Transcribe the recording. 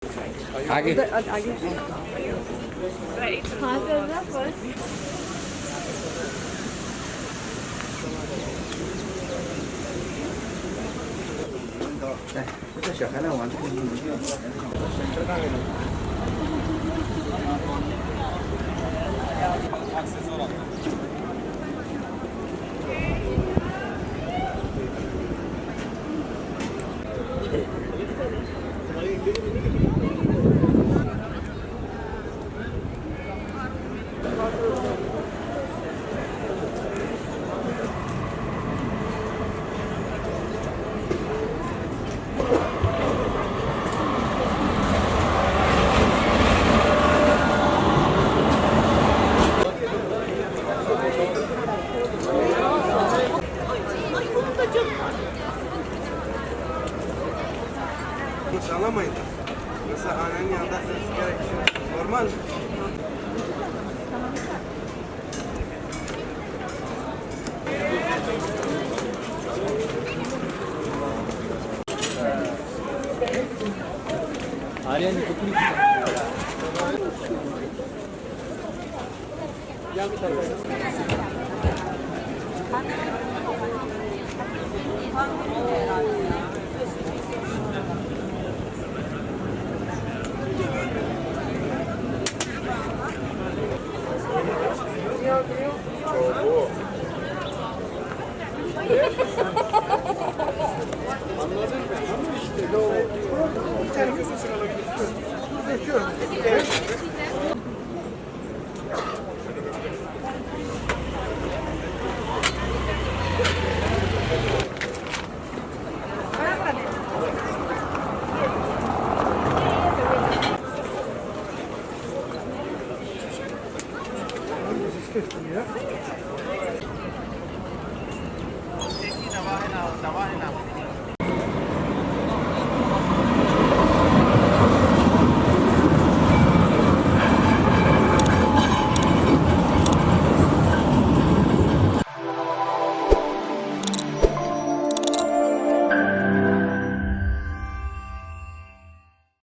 आगे आगे हाँ करना फर्स्ट这小孩来玩，Hiç alamayın. Mesela annenin yanında sigara içiyor. Normal mi? Aryan कुकड़ी Bir tane köşesini alabilirsiniz. Döküyorum. Evet.